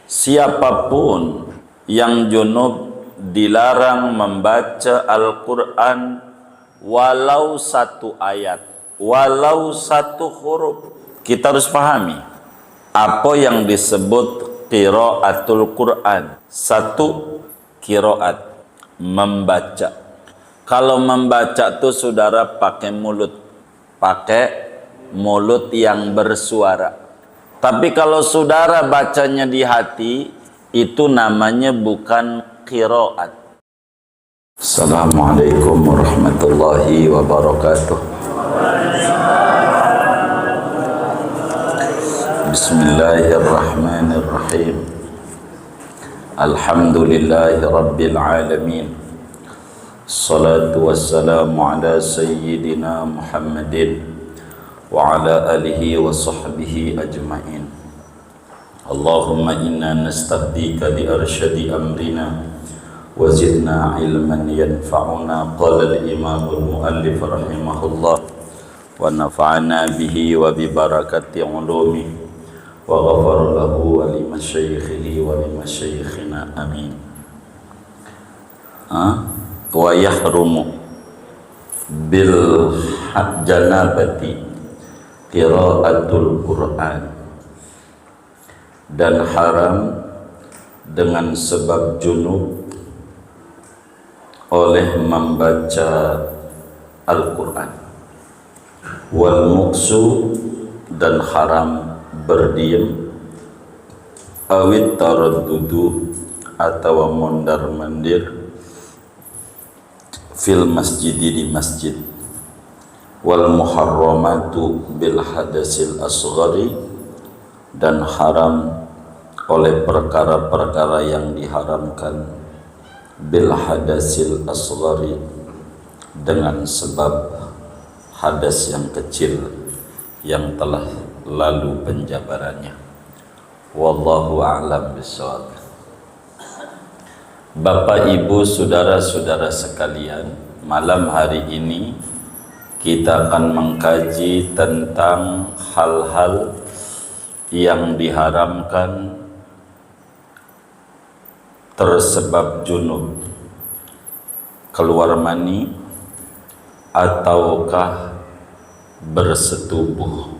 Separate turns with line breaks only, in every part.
Siapapun yang junub dilarang membaca Al-Quran walau satu ayat, walau satu huruf. Kita harus pahami apa yang disebut qiraatul Quran. Satu, qiraat, membaca. Kalau membaca tuh saudara pakai mulut yang bersuara. Tapi kalau saudara bacanya di hati, itu namanya bukan qiraat. Assalamualaikum warahmatullahi wabarakatuh. Bismillahirrahmanirrahim. Alhamdulillahi rabbil alamin. Salatu wassalamu ala sayyidina Muhammadin wa ala alihi wa sahbihi ajma'in. Allahumma inna nastaqdika li arsyadi amrina wa zidna ilman yanfa'una. Qala al-imam al-muallif rahimahullah wa nafa'ana bihi wa bi barakati ulumi wa ghafar lahu wa li masyayikhihi wa li masyayikhina amin. Wa yahrumu bil janabati qiraatul Quran, dan haram dengan sebab junub oleh membaca Al-Quran. Wal muksu, dan haram berdiam, awit taraddudu, atau mondar mandir, fil masjidi, di masjid. Wal muharramatu bil hadasil asghari, dan haram oleh perkara-perkara yang diharamkan bil hadasil asghari, dengan sebab hadas yang kecil yang telah lalu penjabarannya. Wallahu a'lam bishawab. Bapak, Ibu, saudara-saudara sekalian, malam hari ini kita akan mengkaji tentang hal-hal yang diharamkan tersebab junub, keluar mani, ataukah bersetubuh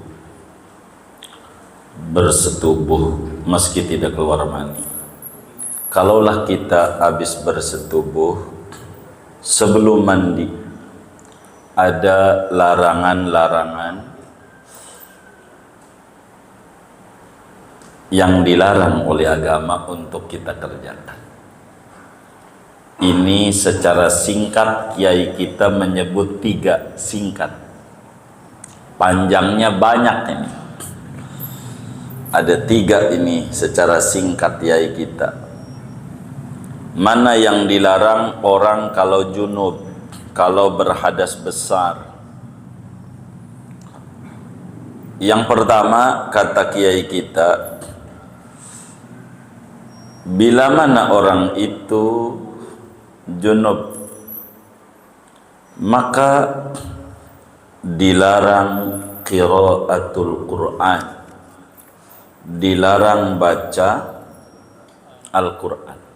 meski tidak keluar mani. Kalaulah kita habis bersetubuh, sebelum mandi ada larangan-larangan yang dilarang oleh agama untuk kita kerjakan. Ini secara singkat kiai kita menyebut 3, singkat. Panjangnya banyak ini. Ada 3 ini secara singkat kiai kita. Mana yang dilarang orang kalau junub, kalau berhadas besar? Yang pertama, kata kiai kita, bila mana orang itu junub, maka dilarang qiraatul Quran, dilarang baca Al-Quran.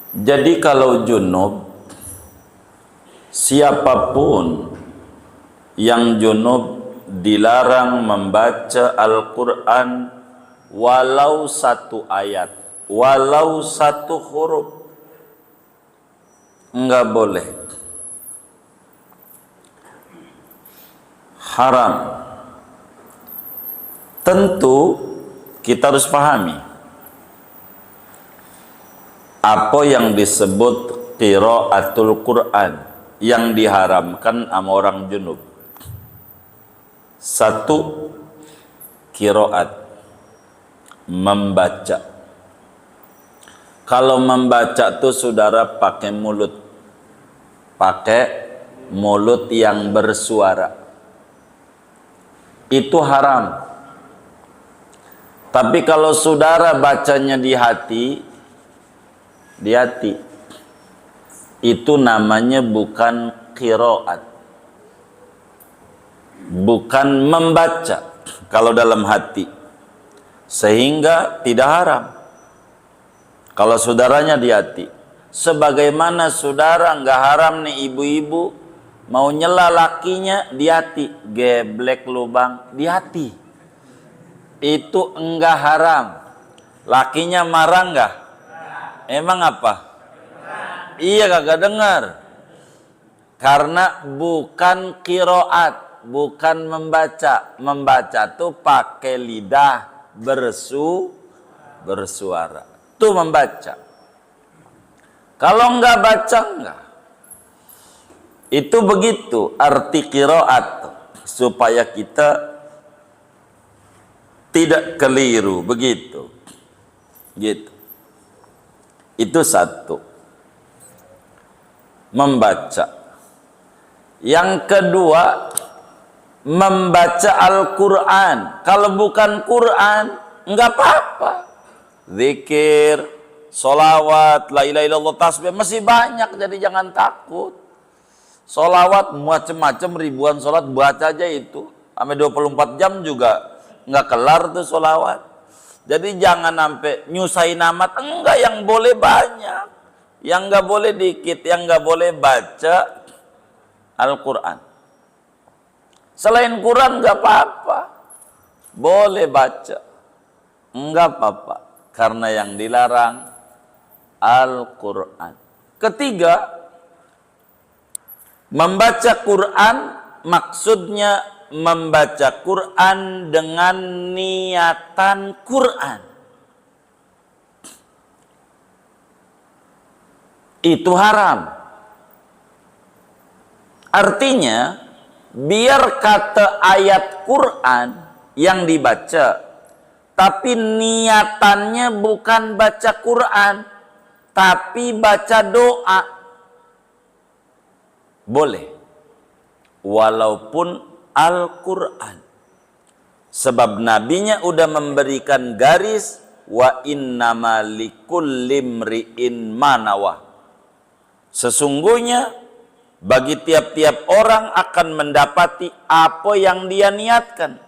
Jadi kalau junub, siapapun yang junub dilarang membaca Al-Quran walau satu ayat, walau satu huruf, enggak boleh. Haram. Tentu kita harus pahami apa yang disebut qiraatul Quran yang diharamkan sama orang junub. Satu, qiraat, membaca. Kalau membaca tuh saudara pakai mulut yang bersuara, itu haram. Tapi kalau saudara bacanya di hati, itu namanya bukan qiraat, bukan membaca. Kalau dalam hati, sehingga tidak haram kalau saudaranya di hati. Sebagaimana saudara nggak haram nih ibu-ibu mau nyela lakinya di hati, geblek lubang di hati, itu enggak haram. Lakinya marah enggak? Emang apa? Iya, kagak dengar. Karena bukan qiraat, bukan membaca. Membaca tuh pakai lidah, bersuara. Tuh membaca. Kalau enggak baca enggak. Itu begitu arti qiraat, supaya kita tidak keliru begitu. Gitu. Itu satu. Membaca. Yang kedua, membaca Al-Quran. Kalau bukan Quran, enggak apa-apa. Zikir, sholawat, la ilaha illallah, tasbih, masih banyak, jadi jangan takut. Sholawat macam-macam, ribuan sholat, baca aja itu. Sampai 24 jam juga enggak kelar tuh sholawat. Jadi jangan sampai nyusahin amat. Enggak, yang boleh banyak, yang enggak boleh dikit, yang enggak boleh baca Al-Quran. Selain Quran enggak apa-apa, boleh baca, enggak apa-apa, karena yang dilarang Al-Quran. Ketiga, membaca Quran maksudnya membaca Quran dengan niatan Quran. Itu haram. Artinya, biar kata ayat Quran yang dibaca, tapi niatannya bukan baca Quran, tapi baca doa. Boleh. Walaupun Al-Quran. Sebab nabinya udah memberikan garis, wa innama likulli imri'in ma nawa. Sesungguhnya bagi tiap-tiap orang akan mendapati apa yang dia niatkan.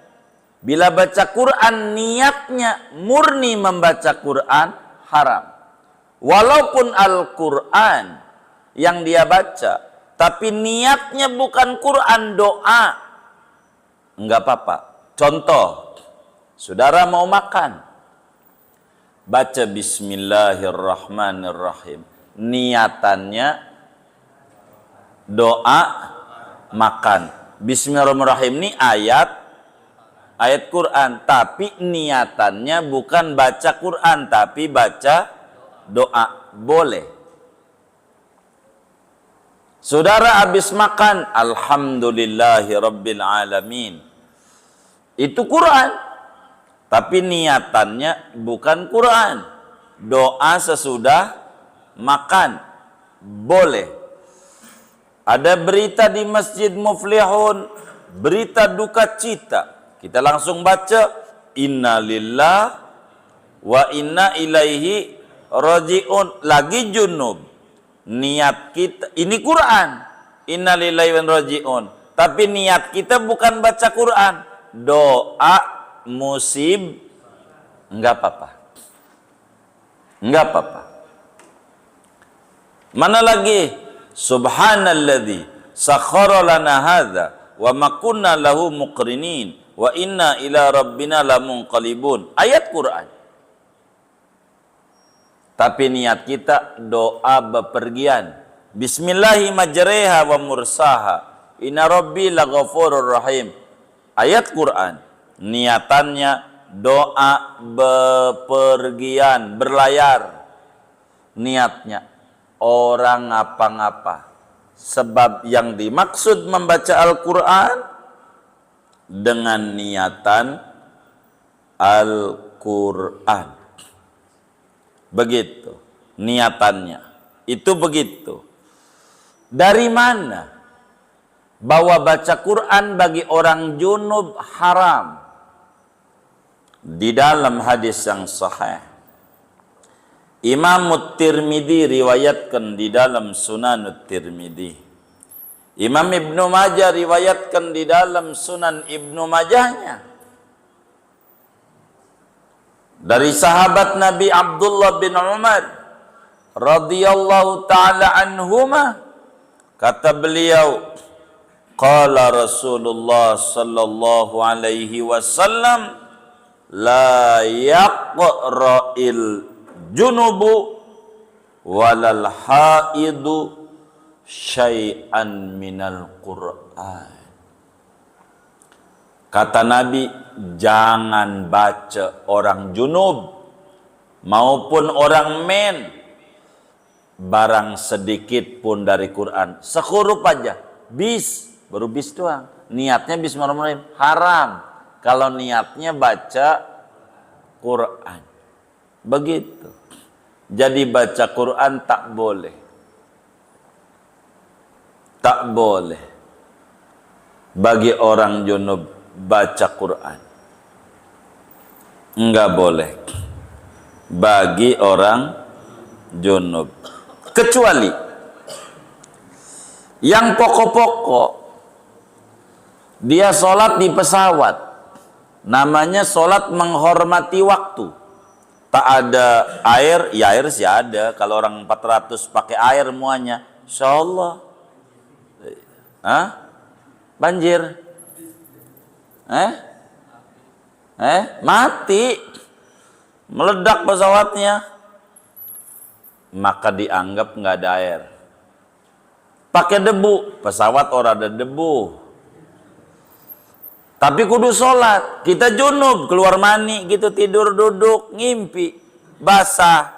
Bila baca Quran niatnya murni membaca Quran, haram. Walaupun Al-Quran yang dia baca, tapi niatnya bukan Quran, doa, enggak apa-apa. Contoh, saudara mau makan, baca Bismillahirrahmanirrahim, niatannya doa makan. Bismillahirrahmanirrahim ini ayat Quran, tapi niatannya bukan baca Quran, tapi baca doa. Boleh. Saudara habis makan, alhamdulillahi rabbil alamin, itu Quran, tapi niatannya bukan Quran, doa sesudah makan. Boleh. Ada berita di Masjid Muflihun, berita duka cita, kita langsung baca inna lillah wa inna ilaihi raji'un. Lagi junub, niat kita ini Quran, inna lillahi wa inna raji'un, tapi niat kita bukan baca Quran, doa musib, enggak apa-apa, enggak apa-apa. Mana lagi? Subhanalladzi sakhkhara lana hadza wa ma kunna lahu muqrinin wa inna ila rabbina lamunqalibun. Ayat Quran. Tapi niat kita doa bepergian. Bismillahi majreha wa mursaha. Inna rabbi laghafurur rahim. Ayat Quran. Niatannya doa bepergian, berlayar. Niatnya orang ngapa-ngapa. Sebab yang dimaksud membaca Al-Quran dengan niatan Al-Quran. Begitu niatannya. Itu begitu. Dari mana? Bahwa baca Quran bagi orang junub haram. Di dalam hadis yang sahih, Imam Tirmidzi riwayatkan di dalam Sunan Tirmidzi. Imam Ibnu Majah riwayatkan di dalam Sunan Ibnu Majahnya. Dari sahabat Nabi Abdullah bin Umar radhiyallahu taala anhuma, kata beliau, qala Rasulullah sallallahu alaihi wasallam, la yaqra'il junubu walal haidu syai'an minal Qur'an. Kata Nabi, jangan baca orang junub maupun orang men barang sedikit pun dari Quran. Sehuruf aja, bis, baru bis doang. Niatnya bismillahirrahmanirrahim, haram. Kalau niatnya baca Quran. Begitu. Jadi baca Quran tak boleh. Tak boleh bagi orang junub baca Quran. Enggak boleh bagi orang junub. Kecuali yang pokok-pokok, dia sholat di pesawat, namanya sholat menghormati waktu. Tak ada air, ya air sih ada. Kalau orang 400 pakai air semuanya, insya Allah. Banjir. Mati, meledak pesawatnya, maka dianggap nggak ada air. Pakai debu, pesawat orang ada debu. Tapi kudu sholat. Kita junub, keluar mani gitu, tidur duduk, ngimpi, basah.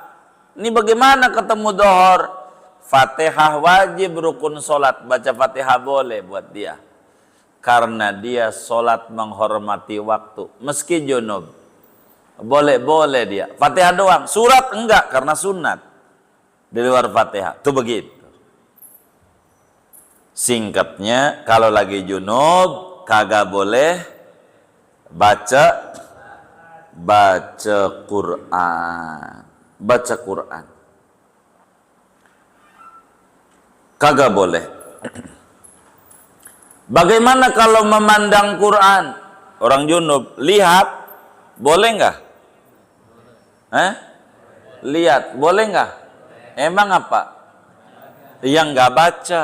Ini bagaimana ketemu dohor? Fatihah wajib rukun sholat, baca Fatihah boleh buat dia. Karena dia sholat menghormati waktu, meski junub. Boleh dia. Fatihah doang, surat enggak, karena sunat. Di luar Fatihah, itu begitu. Singkatnya, kalau lagi junub, kagak boleh baca Quran. Baca Quran. Kagak boleh. Bagaimana kalau memandang Quran? Orang junub, lihat, boleh nggak? Lihat, boleh nggak? Emang apa? Yang nggak baca.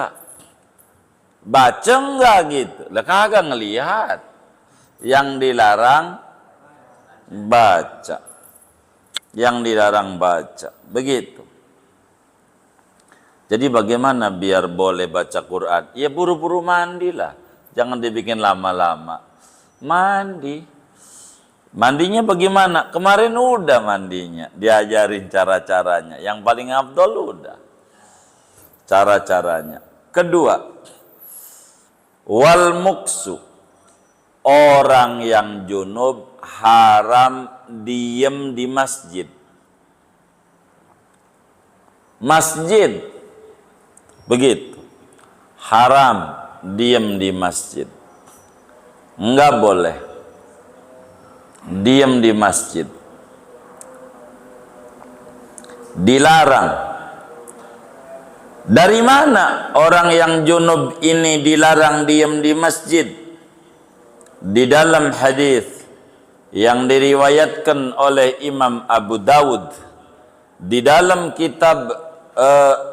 Baca nggak gitu? Lah kagak ngelihat. Yang dilarang baca. Yang dilarang baca. Begitu. Jadi bagaimana biar boleh baca Quran? Ya buru-buru mandilah. Jangan dibikin lama-lama. Mandi. Mandinya bagaimana? Kemarin udah mandinya. Diajarin cara-caranya. Yang paling afdol udah. Cara-caranya. Kedua. Wal muksu. Orang yang junub haram diem di masjid. Masjid. Begitu. Haram diem di masjid. Enggak boleh diem di masjid. Dilarang. Dari mana orang yang junub ini dilarang diem di masjid? Di dalam hadis yang diriwayatkan oleh Imam Abu Dawud, di dalam kitab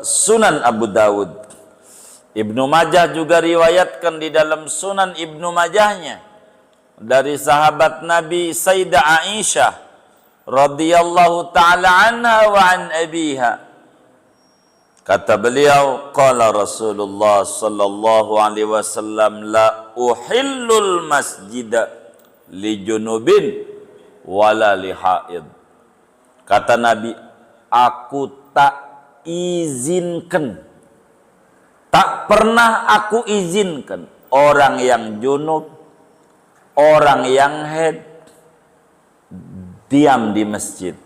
Sunan Abu Dawud, Ibnu Majah juga riwayatkan di dalam Sunan Ibnu Majahnya dari sahabat Nabi Sayyidah Aisyah radhiyallahu taala anha wa an abiha. Kata beliau, qala Rasulullah sallallahu alaihi wasallam, la uhillul masjida li junubin wala li haid. Kata Nabi, aku tak izinkan, tak pernah aku izinkan orang yang junub, orang yang haid diam di masjid.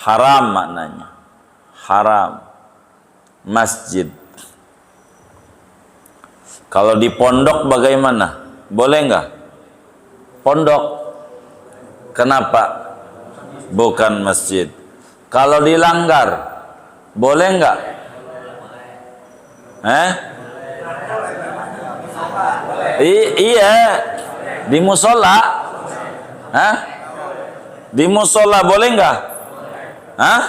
Haram maknanya, haram masjid. Kalau di pondok bagaimana? Boleh nggak? Pondok, kenapa? Bukan masjid. Kalau dilanggar, boleh nggak? Iya, di musola. Di musola boleh nggak? Hah?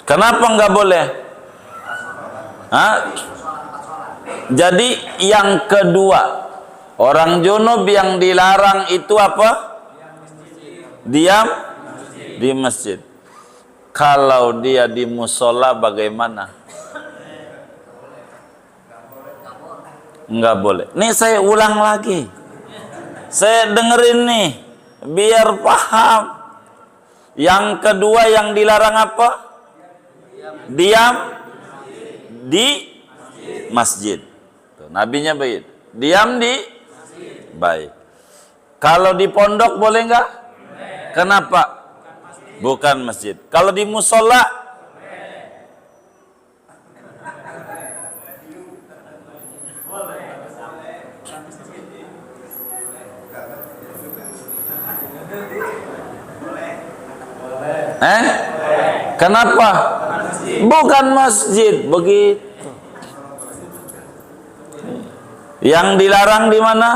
Kenapa nggak boleh? Hah? Jadi yang kedua, orang junub yang dilarang itu apa? Diam di masjid. Kalau dia di musola bagaimana? Nggak boleh. Nih saya ulang lagi. Saya dengerin nih, biar paham. Yang kedua yang dilarang apa? Diam di masjid. Tuh, nabinya begitu. Diam di baik. Kalau di pondok boleh nggak? Kenapa? Bukan masjid. Kalau di musola kenapa? Bukan masjid, begitu. Yang dilarang di mana?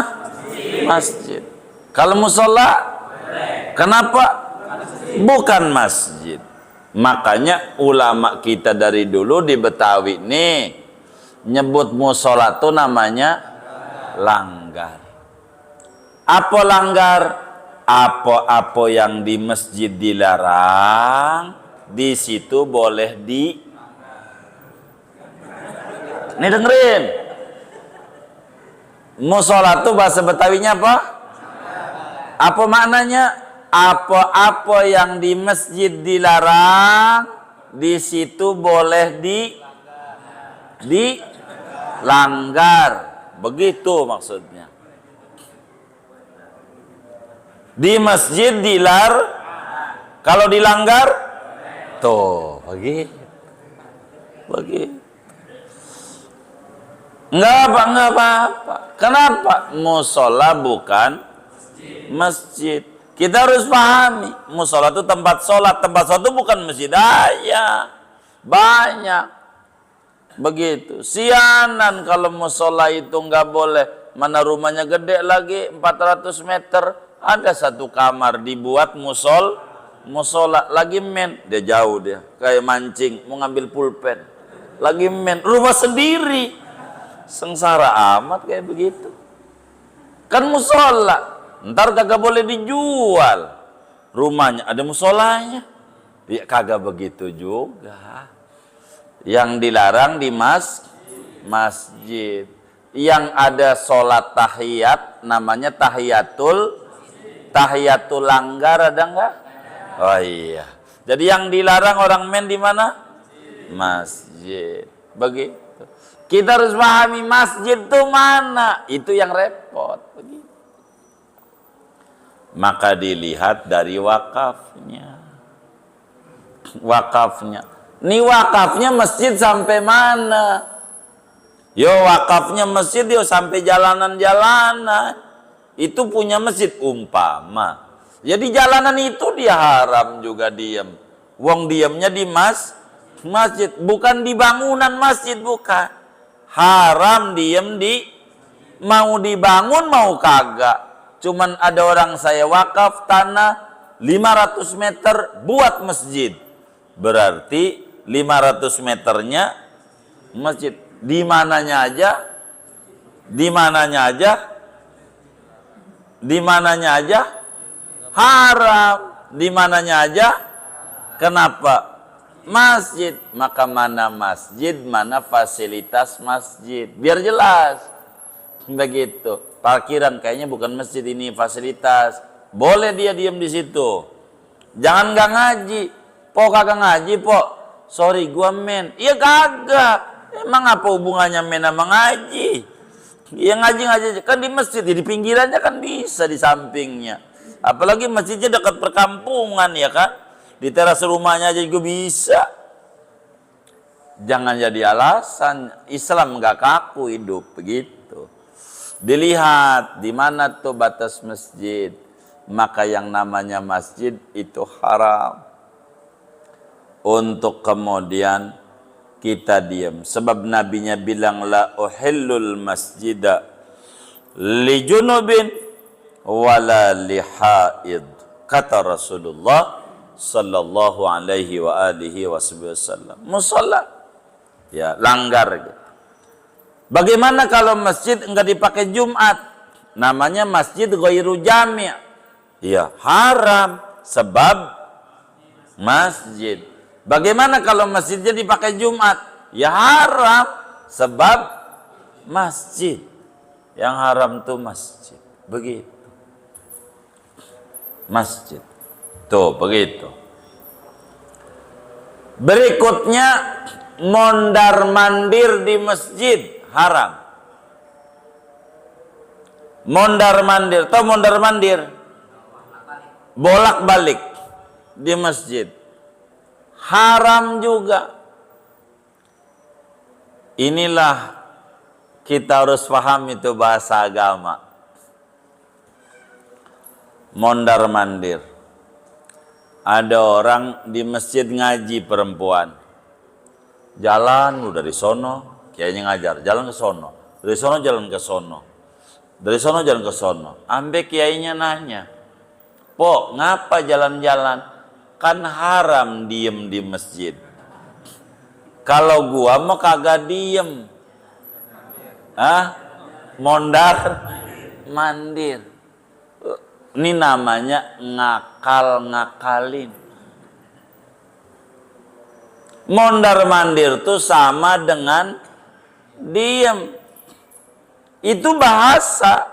Masjid. Kalau musola, kenapa? Bukan masjid. Makanya ulama kita dari dulu di Betawi nih nyebut musola tuh namanya langgar. Apa langgar? Apa-apa yang di masjid dilarang, di situ boleh di. Nih dengerin. Musola tuh bahasa Betawinya apa? Apa maknanya? Apa-apa yang di masjid dilarang, di situ boleh di langgar. Begitu maksudnya. Di masjid kalau dilanggar, tuh begitu. Enggak apa-apa. Kenapa? Musola bukan masjid. Kita harus pahami, musola itu tempat sholat. Tempat sholat itu bukan masjid aja. Banyak. Begitu. Sianan kalau musola itu nggak boleh. Mana rumahnya gede lagi, 400 meter. Ada satu kamar dibuat musola. Lagi men. Dia jauh dia. Kayak mancing, mau ngambil pulpen. Lagi men. Rumah sendiri. Sengsara amat kayak begitu. Kan musola. Ntar kagak boleh dijual. Rumahnya ada musolanya. Ya kagak begitu juga. Yang dilarang di masjid. Yang ada sholat tahiyat namanya tahiyatul langgar, ada enggak? Oh iya. Jadi yang dilarang orang men di mana? Masjid. Begitu. Kita harus pahami masjid itu mana. Itu yang repot. Begitu. Maka dilihat dari wakafnya. Ini wakafnya masjid sampai mana? Yo wakafnya masjid yo sampai jalanan-jalanan. Itu punya masjid umpama. Jadi jalanan itu dia haram juga diam. Wong diamnya di masjid, bukan di bangunan masjid, bukan. Haram diam di mau dibangun mau kagak. Cuman ada orang saya wakaf tanah 500 meter buat masjid. Berarti 500 meternya masjid. Di mananya aja haram. Di mananya aja kenapa? Masjid. Maka mana masjid, mana fasilitas masjid. Biar jelas. Begitu. Parkiran kayaknya bukan masjid, ini fasilitas. Boleh dia diam di situ. Jangan nggak ngaji. Po kagak ngaji, po. Sorry, gua men. Iya kagak. Emang apa hubungannya men sama ngaji? Iya ngaji kan di masjid, di pinggirannya kan bisa, di sampingnya. Apalagi masjidnya dekat perkampungan ya kan? Di teras rumahnya aja juga bisa. Jangan jadi alasan. Islam nggak kaku hidup begitu. Dilihat di mana tuh batas masjid. Maka yang namanya masjid itu haram. Untuk kemudian kita diam. Sebab nabinya bilang la uhillul masjida li junubin wala lihaid, kata Rasulullah sallallahu alaihi wa alihi wasallam. Musola ya langgar gitu. Bagaimana kalau masjid enggak dipakai Jumat? Namanya masjid ghairu jami'. Ya, haram sebab masjid. Bagaimana kalau masjidnya dipakai Jumat? Ya haram sebab masjid. Yang haram tuh masjid. Begitu. Masjid. Tuh, begitu. Berikutnya mondar-mandir di masjid haram. Mondar-mandir, tahu mondar-mandir? Bolak-balik di masjid. Haram juga. Inilah kita harus paham itu bahasa agama. Mondar-mandir. Ada orang di masjid ngaji perempuan. Jalan udah dari sono, kiainya ngajar, jalan ke sono. Dari sono jalan ke sono. Dari sono jalan ke sono. Ambe kiainya nanya, "Po, ngapa jalan-jalan? Kan haram diem di masjid." Kalau gua mau kagak diem. Mondar mandir. Ini namanya ngakal-ngakalin. Mondar mandir itu sama dengan diem. Itu bahasa.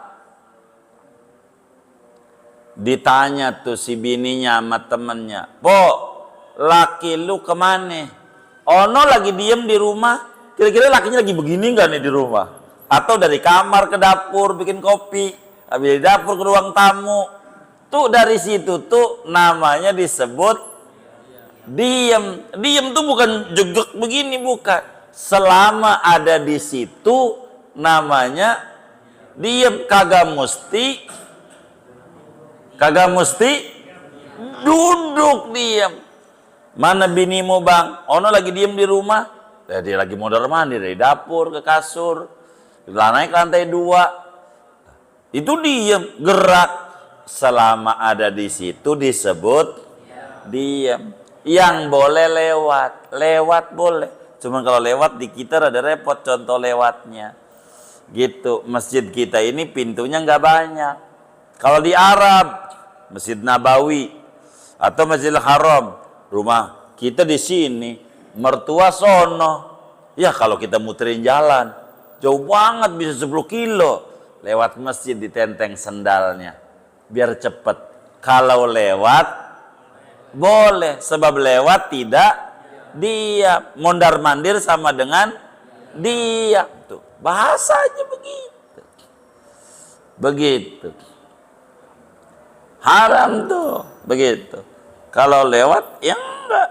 Ditanya tuh si bininya sama temennya, "Po, laki lu kemana?" "Ono lagi diem di rumah." Kira-kira lakinya lagi begini nggak nih di rumah? Atau dari kamar ke dapur bikin kopi, habis dari dapur ke ruang tamu. Tuh dari situ tuh namanya disebut diem. Diem tuh bukan jegek begini, bukan. Selama ada di situ namanya diem. Kagak mesti duduk diem. Mana binimu bang? Ono lagi diem di rumah. Ya, dia lagi mondar mandir dari dapur ke kasur, naik ke lantai 2. Itu diem, gerak. Selama ada di situ disebut diem. Yang boleh lewat boleh. Cuman kalau lewat di kita rada repot contoh lewatnya. Gitu, masjid kita ini pintunya nggak banyak. Kalau di Arab, Masjid Nabawi atau Masjidil Haram, rumah kita di sini, mertua sono. Ya kalau kita muterin jalan, jauh banget bisa 10 kilo. Lewat masjid ditenteng sendalnya, biar cepet. Kalau lewat, boleh. Sebab lewat tidak diam. Mondar mandir sama dengan diam. Tuh, bahasanya begitu. Begitu. Haram tuh, begitu. Kalau lewat, ya enggak.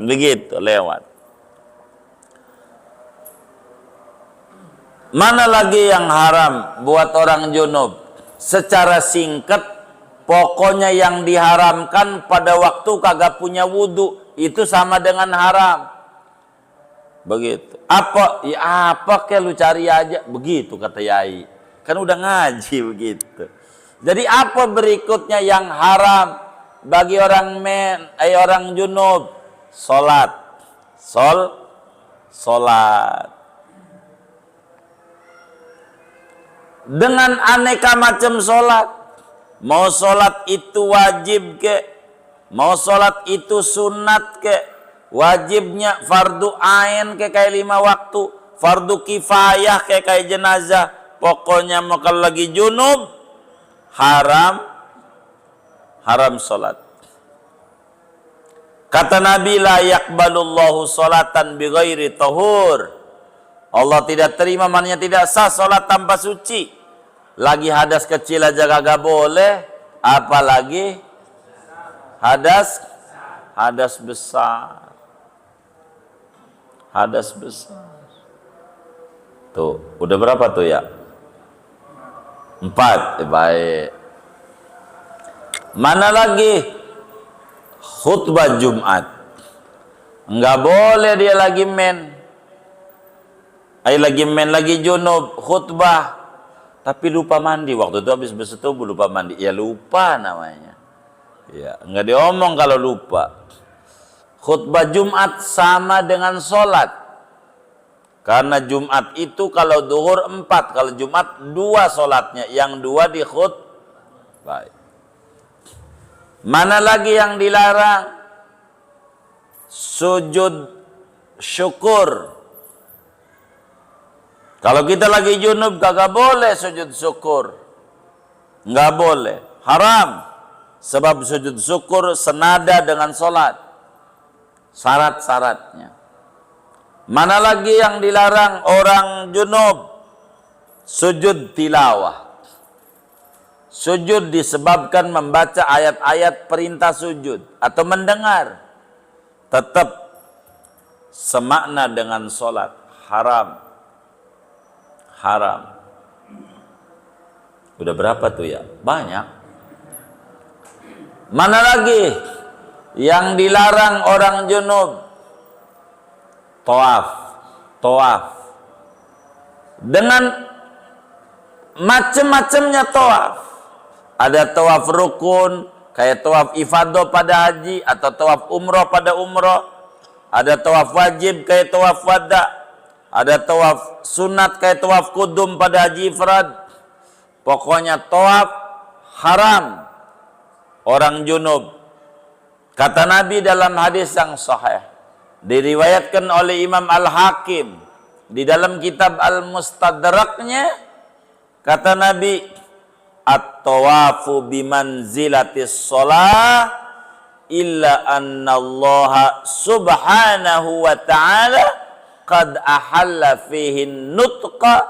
Begitu, lewat. Mana lagi yang haram buat orang junub? Secara singkat, pokoknya yang diharamkan pada waktu kagak punya wudhu, itu sama dengan haram. Begitu. Apa? Ya apa kayak lu cari aja. Begitu kata Yai. Kan udah ngaji begitu. Jadi apa berikutnya yang haram bagi orang orang junub? Salat. Salat. Dengan aneka macam salat. Mau salat itu wajib ke, mau salat itu sunat ke, wajibnya fardu ain kayak 5 waktu, fardu kifayah kayak jenazah. Pokoknya mau kalau lagi junub haram salat. Kata Nabi, la yaqbalullahu salatan bighairi tahur. Allah tidak terima, maknanya tidak sah salat tanpa suci. Lagi hadas kecil aja kagak boleh, apalagi hadas besar. Hadas besar. Tuh, udah berapa tuh ya? 4. Baik. Mana lagi? Khutbah Jumat. Enggak boleh dia lagi lagi junub khutbah. Tapi lupa mandi. Waktu itu habis bersetubuh lupa mandi. Ya lupa namanya. Ya, nggak diomong kalau lupa. Khutbah Jumat sama dengan sholat. Karena Jumat itu kalau duhur 4, kalau Jumat 2 sholatnya. Yang 2 di khutbah. Mana lagi yang dilarang? Sujud syukur. Kalau kita lagi junub kagak boleh sujud syukur. Nggak boleh. Haram. Sebab sujud syukur senada dengan sholat. Syarat-syaratnya. Mana lagi yang dilarang orang junub? Sujud tilawah. Sujud disebabkan membaca ayat-ayat perintah sujud. Atau mendengar. Tetap semakna dengan sholat. Haram. Haram. Udah berapa tuh ya? Banyak. Mana lagi yang dilarang orang junub? Tawaf. Tawaf. Dengan macam-macamnya tawaf. Ada tawaf rukun, kayak tawaf ifadah pada haji, atau tawaf umroh pada umroh. Ada tawaf wajib kayak tawaf wada. Ada tawaf sunat kayak tawaf kudum pada haji ifrad. Pokoknya tawaf haram orang junub. Kata Nabi dalam hadis yang sahih, diriwayatkan oleh Imam Al-Hakim di dalam kitab Al-Mustadraknya, kata Nabi, at-tawafu bimanzilatis shalah illa annallaha subhanahu wa ta'ala qad ahalla fihi nutqa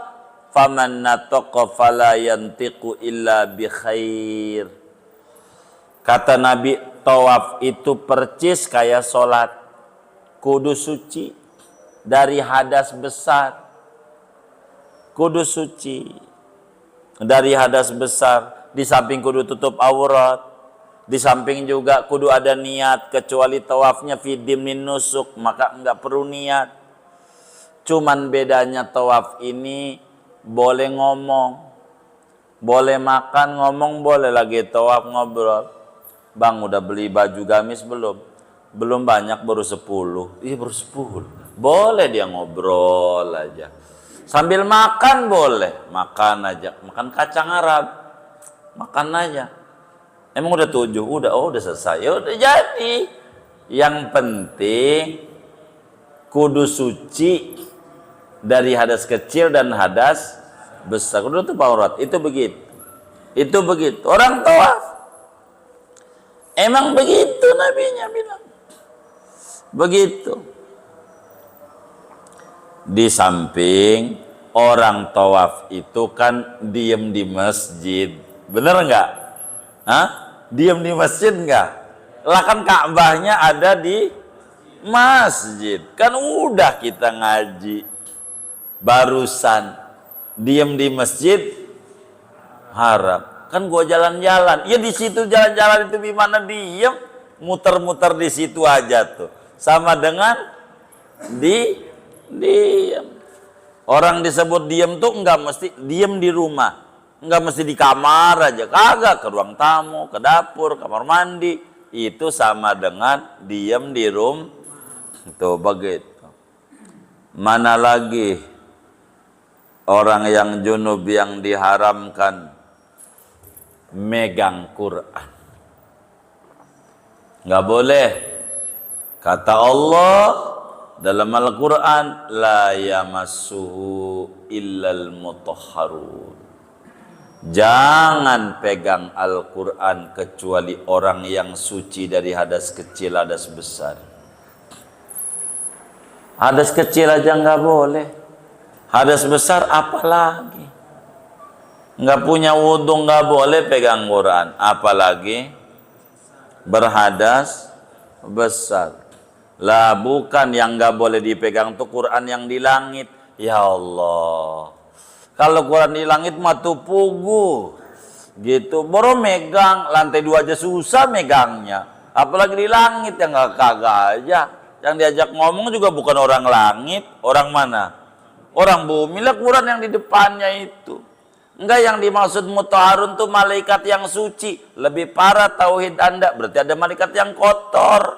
faman nataqa fala yantiqu illa bi khair. Kata Nabi, tawaf itu percis kayak sholat. Kudu suci dari hadas besar. Kudu suci dari hadas besar. Di samping kudu tutup aurat. Di samping juga kudu ada niat. Kecuali tawafnya fi dimnin nusuk, maka enggak perlu niat. Cuman bedanya tawaf ini boleh ngomong, boleh makan, ngomong boleh, lagi tawaf ngobrol. Bang, udah beli baju gamis belum? Belum, banyak, baru 10. Iya, baru 10. Boleh dia ngobrol aja. Sambil makan boleh, makan aja. Makan kacang Arab, makan aja. Emang udah 7? Udah, oh udah selesai. Ya udah jadi. Yang penting kudu suci dari hadas kecil dan hadas besar. Kudu tutup aurat. Itu begitu. Itu begitu. Orang tawaf. Emang begitu Nabinya bilang. Begitu. Di samping orang tawaf itu kan diem di masjid. Bener nggak? Hah? Diem di masjid nggak? Lah kan Ka'bahnya ada di masjid. Kan udah kita ngaji barusan, diem di masjid haram. Kan gua jalan-jalan, ya di situ jalan-jalan itu gimana diem, muter-muter di situ aja tuh, sama dengan diem. Orang disebut diem tuh nggak mesti diem di rumah, nggak mesti di kamar aja, kagak, ke ruang tamu, ke dapur, kamar mandi, itu sama dengan diem di rumah. Tuh begitu. Mana lagi orang yang junub yang diharamkan megang Quran? Nggak boleh. Kata Allah dalam Al-Quran, la yamassuhu illal mutahharun. Jangan pegang Al-Quran kecuali orang yang suci dari hadas kecil, hadas besar. Hadas kecil aja nggak boleh. Hadas besar apalagi. Nggak punya wudhu nggak boleh pegang Quran. Apalagi berhadas besar. Lah bukan yang nggak boleh dipegang tuh Quran yang di langit. Ya Allah. Kalau Quran di langit mah tuh pugu. Gitu. Baru megang, lantai 2 aja susah megangnya. Apalagi di langit yang nggak kagak aja. Yang diajak ngomong juga bukan orang langit. Orang mana? Orang bumi lah Quran yang di depannya itu. Enggak, yang dimaksud mutahharun tuh malaikat yang suci. Lebih parah tauhid Anda, berarti ada malaikat yang kotor.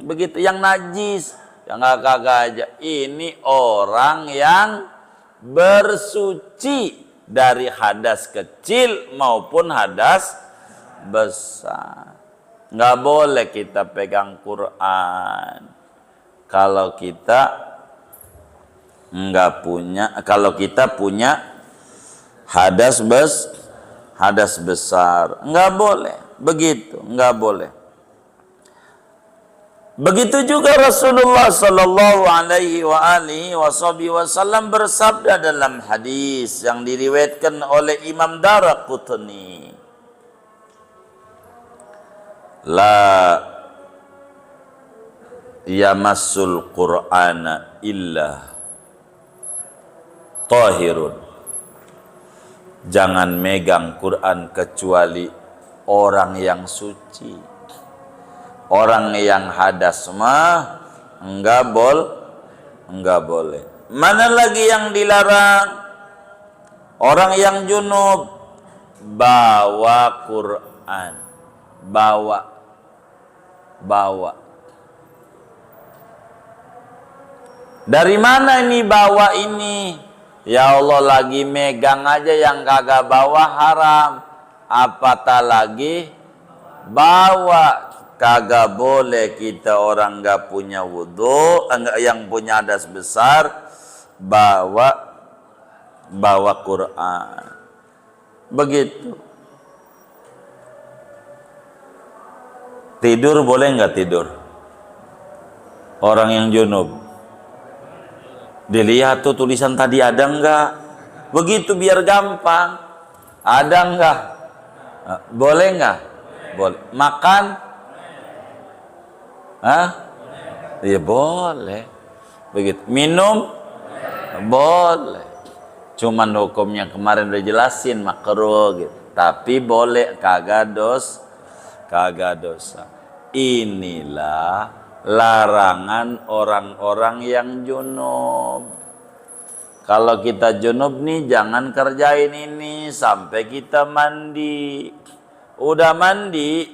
Begitu, yang najis. Yang kagak aja. Ini orang yang bersuci dari hadas kecil maupun hadas besar. Nggak boleh kita pegang Quran kalau kita punya hadas besar. Nggak boleh begitu, nggak boleh. Begitu juga Rasulullah Sallallahu Alaihi Wasallam bersabda dalam hadis yang diriwayatkan oleh Imam Daraqutni, la yamassul Qur'ana illa tahirun. Jangan megang Quran kecuali orang yang suci. Orang yang hadas mah enggak boleh. Mana lagi yang dilarang? Orang yang junub bawa Quran. Bawa. Dari mana ini bawa ini? Ya Allah, lagi megang aja, yang kagak bawa haram. Apatah lagi bawa. Kagak boleh kita orang nggak punya wudhu, yang punya hadas besar bawa Quran. Begitu. Tidur boleh nggak tidur? Orang yang junub. Dilihat tuh tulisan tadi ada nggak? Begitu biar gampang. Ada nggak? Boleh nggak? Boleh. Makan? Ya boleh. Begitu. Minum? Boleh. Cuman hukumnya kemarin udah jelasin makruh gitu. Tapi boleh, kagak dosa. Inilah larangan orang-orang yang junub. Kalau kita junub nih, jangan kerjain ini sampai kita mandi. Udah mandi,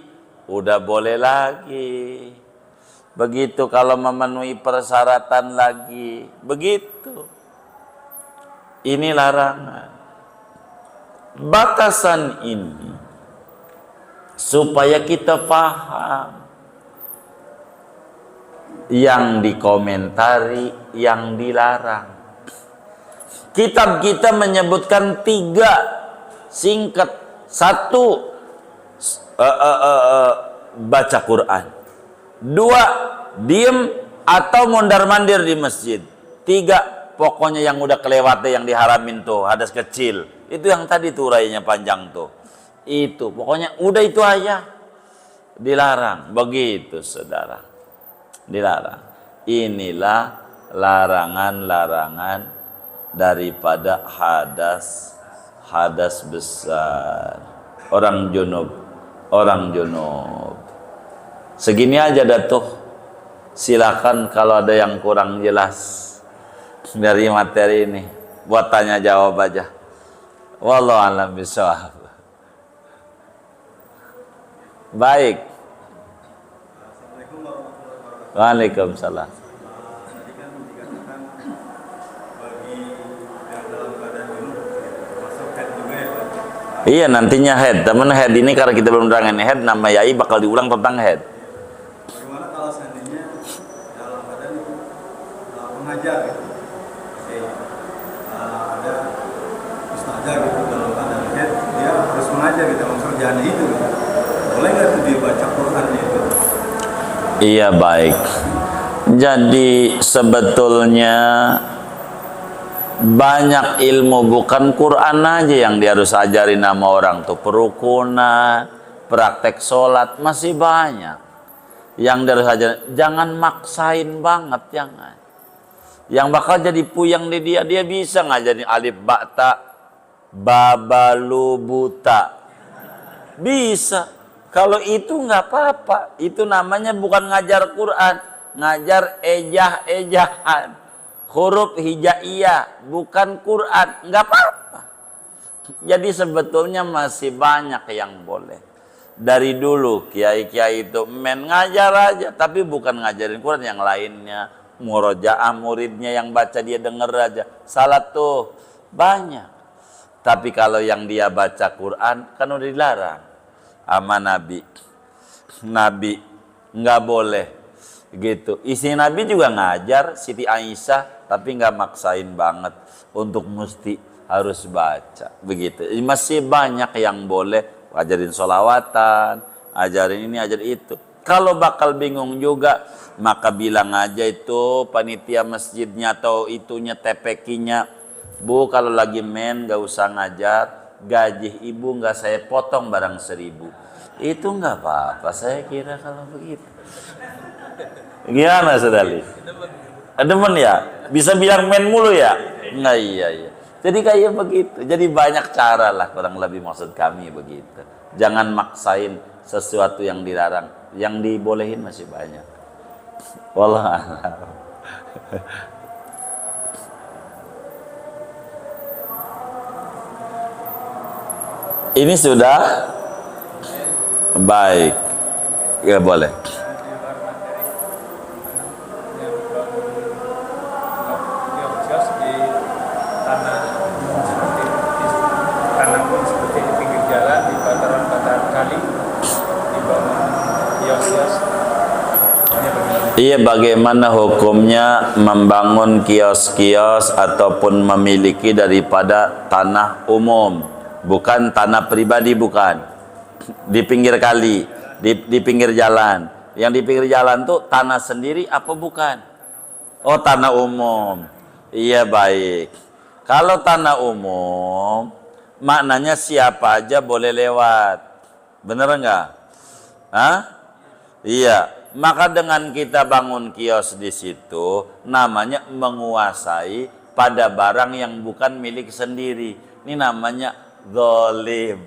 udah boleh lagi. Begitu kalau memenuhi persyaratan lagi. Begitu. Ini larangan. Batasan ini supaya kita paham. Yang dikomentari, yang dilarang. Kitab kita menyebutkan 3 singkat. 1 baca Quran. 2 diem atau mondar-mandir di masjid. 3 pokoknya yang udah kelewatnya, yang diharamin tuh hadas kecil. Itu yang tadi tuh urainya panjang tuh. Itu pokoknya udah itu aja. Dilarang. Begitu saudara. Dilarang. Inilah larangan-larangan daripada hadas besar. Orang junub. Segini aja Datuh. Silakan kalau ada yang kurang jelas dari materi ini, buat tanya jawab aja. Wallahu a'lam bishawab. Baik. Waalaikumsalam. Iya, nantinya head. Temen head ini karena kita belum terangin head, nama yai bakal diulang tentang head.
Bagaimana kalau seandainya dalam badan itu mengajar gitu? Oke, ada ustazah gitu dalam badan head, dia harus mengajar gitu, kerjaannya itu. Boleh nggak tuh dia baca Qurannya itu?
Iya, baik. Jadi sebetulnya banyak ilmu, bukan Quran aja yang dia harus ajarin sama orang tuh. Perukunan, praktek sholat, masih banyak yang dia harus ajarin. Jangan maksain banget, jangan. Yang bakal jadi puyeng di dia bisa ngajarin alif ba'ta, babalu buta. Bisa. Kalau itu nggak apa-apa. Itu namanya bukan ngajar Quran, ngajar ejah-ejahan. Huruf hijaiyah, bukan Quran, nggak apa-apa. Jadi sebetulnya masih banyak yang boleh. Dari dulu kiai-kiai itu ngajar aja, tapi bukan ngajarin Quran, yang lainnya murojaah, muridnya yang baca dia denger aja. Salat tuh banyak. Tapi kalau yang dia baca Quran kan udah dilarang sama Nabi. Nabi nggak boleh gitu. Istri Nabi juga ngajar, Siti Aisyah, tapi nggak maksain banget untuk mesti harus baca begitu. Masih banyak yang boleh, ajarin sholawatan, ajarin ini, ajarin itu. Kalau bakal bingung juga, maka bilang aja itu panitia masjidnya atau itunya TPK-nya, Bu, kalau lagi gak usah ngajar, gaji ibu nggak saya potong barang 1.000. Itu nggak apa-apa, saya kira kalau begitu. Gimana Saudari? Demen ya? Bisa bilang men mulu ya? Nggak, iya. Jadi kayak begitu. Jadi banyak cara lah, kurang lebih maksud kami begitu. Jangan maksain sesuatu yang dilarang. Yang dibolehin masih banyak. Wallahualam. Ini sudah baik. Ya boleh. Iya, bagaimana hukumnya membangun kios-kios ataupun memiliki daripada tanah umum, bukan tanah pribadi, bukan di pinggir kali, di pinggir jalan. Yang di pinggir jalan tuh tanah sendiri apa bukan? Oh, tanah umum. Iya, baik. Kalau tanah umum maknanya siapa aja boleh lewat, bener enggak? Hah? Iya. Maka dengan kita bangun kios di situ, namanya menguasai pada barang yang bukan milik sendiri. Ini namanya zalim.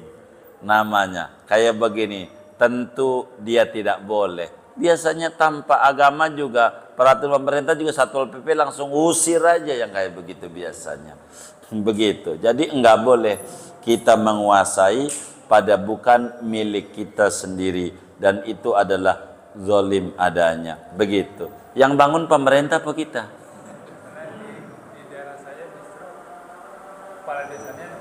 Namanya kayak begini, tentu dia tidak boleh. Biasanya tanpa agama juga, peraturan pemerintah juga Satpol PP langsung usir aja yang kayak begitu biasanya. Begitu. Jadi enggak boleh kita menguasai pada bukan milik kita sendiri, dan itu adalah zalim adanya. Begitu. Yang bangun pemerintah apa kita?
Di daerah saya justru kepala desanya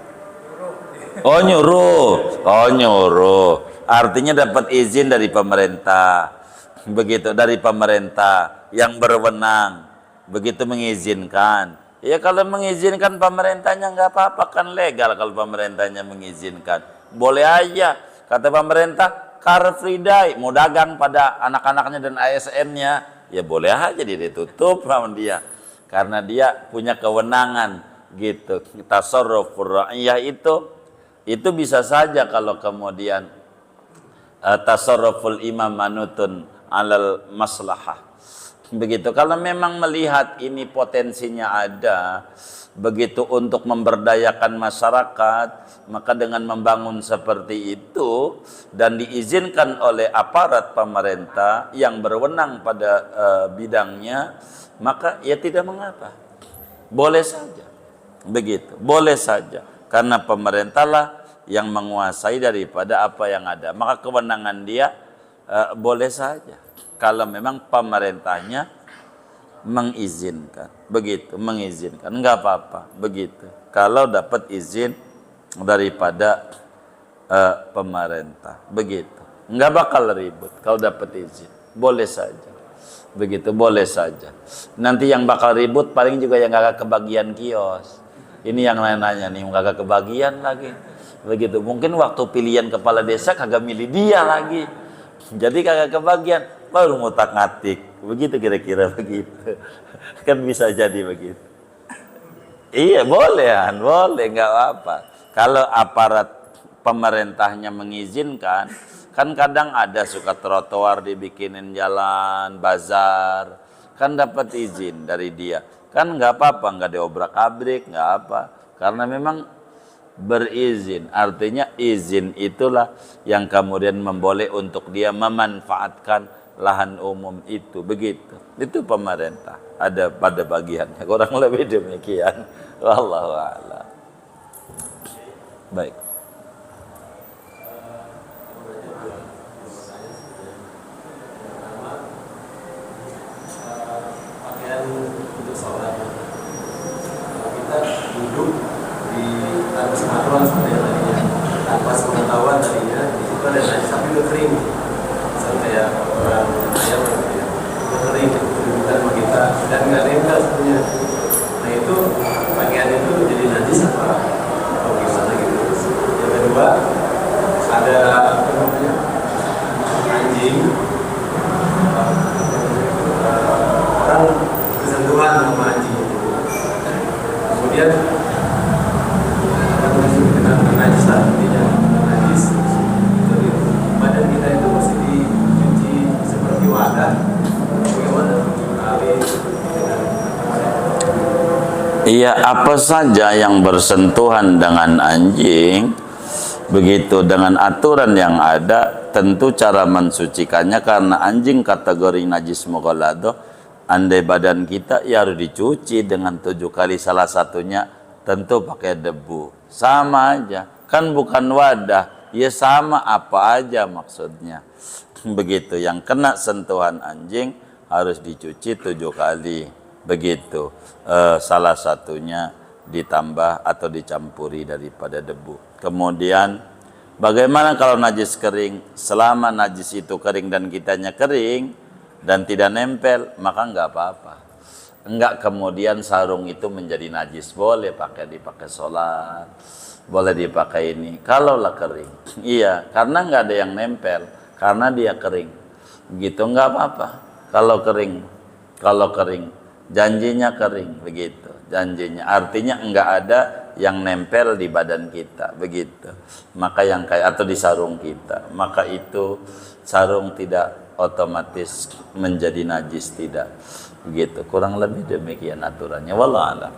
nyuruh.
Oh nyuruh. Artinya dapat izin dari pemerintah. Begitu, dari pemerintah yang berwenang. Begitu mengizinkan. Ya kalau mengizinkan pemerintahnya nggak apa-apa, kan legal kalau pemerintahnya mengizinkan. Boleh aja. Kata pemerintah, Car Free Day, mau dagang pada anak-anaknya dan ASN-nya, ya boleh aja dia ditutup sama dia, karena dia punya kewenangan gitu. Tasarrufur ra'iyah itu bisa saja kalau kemudian tasarruful imam manutun alal maslahah. Begitu. Kalau memang melihat ini potensinya ada, begitu untuk memberdayakan masyarakat, maka dengan membangun seperti itu dan diizinkan oleh aparat pemerintah yang berwenang pada bidangnya, maka ya tidak mengapa, boleh saja. Begitu, boleh saja, karena pemerintahlah yang menguasai daripada apa yang ada, maka kewenangan dia boleh saja kalau memang pemerintahnya mengizinkan. Begitu, mengizinkan, enggak apa-apa. Begitu, kalau dapat izin daripada pemerintah, begitu, enggak bakal ribut kalau dapat izin, boleh saja. Begitu, boleh saja. Nanti yang bakal ribut paling juga yang gak kebagian kios. Ini yang lain-lainnya nih, gak kebagian lagi. Begitu, mungkin waktu pilihan kepala desa kagak milih dia lagi, jadi kagak kebagian, baru ngutak-ngatik. Begitu kira-kira begitu. Kan bisa jadi begitu. Iya, boleh, nggak apa-apa. Kalau aparat pemerintahnya mengizinkan, kan kadang ada suka trotoar dibikinin jalan, bazar, kan dapat izin dari dia. Kan nggak apa-apa, nggak diobrak-abrik, nggak apa. Karena memang berizin, artinya izin itulah yang kemudian memboleh untuk dia memanfaatkan lahan umum itu. Begitu, itu pemerintah ada pada bagiannya, kurang lebih demikian. Wallahu a'lam. Baik.
Pakaian untuk sholat, kita duduk di tanpa sepengetahuan seperti yang tadinya, tanpa sepengetahuan tadinya itu ada najis tapi udah kering, misal kayak orang ayam gitu ya, udah kering kedudukan sama kita dan nggak nempel sebenarnya. Nah itu pakaian itu jadi najis apa gimana gitu. Yang kedua ada apa namanya anjing, orang bersentuhan sama anjing itu, kemudian dengan najis lah intinya, najis. Jadi badan kita itu mesti dicuci seperti wadah, bagaimana kali dengan
Iya, apa saja yang bersentuhan dengan anjing, begitu dengan aturan yang ada, tentu cara mensucikannya karena anjing kategori najis mughalladah. Andai badan kita ya harus dicuci dengan 7 kali, salah satunya tentu pakai debu. Sama aja, kan bukan wadah, ya sama apa aja maksudnya. Begitu, yang kena sentuhan anjing harus dicuci 7 kali. Begitu, salah satunya ditambah atau dicampuri daripada debu. Kemudian bagaimana kalau najis kering? Selama najis itu kering dan kitanya kering dan tidak nempel, maka enggak apa-apa. Enggak kemudian sarung itu menjadi najis, boleh dipakai sholat, boleh dipakai ini kalaulah kering. Iya, karena enggak ada yang nempel, karena dia kering. Begitu, enggak apa-apa kalau kering. Janjinya kering, begitu. Janjinya artinya enggak ada yang nempel di badan kita, begitu. Maka yang kayak atau di sarung kita, maka itu sarung tidak otomatis menjadi najis, tidak. Begitu, kurang lebih demikian aturannya. Wallahu a'lam.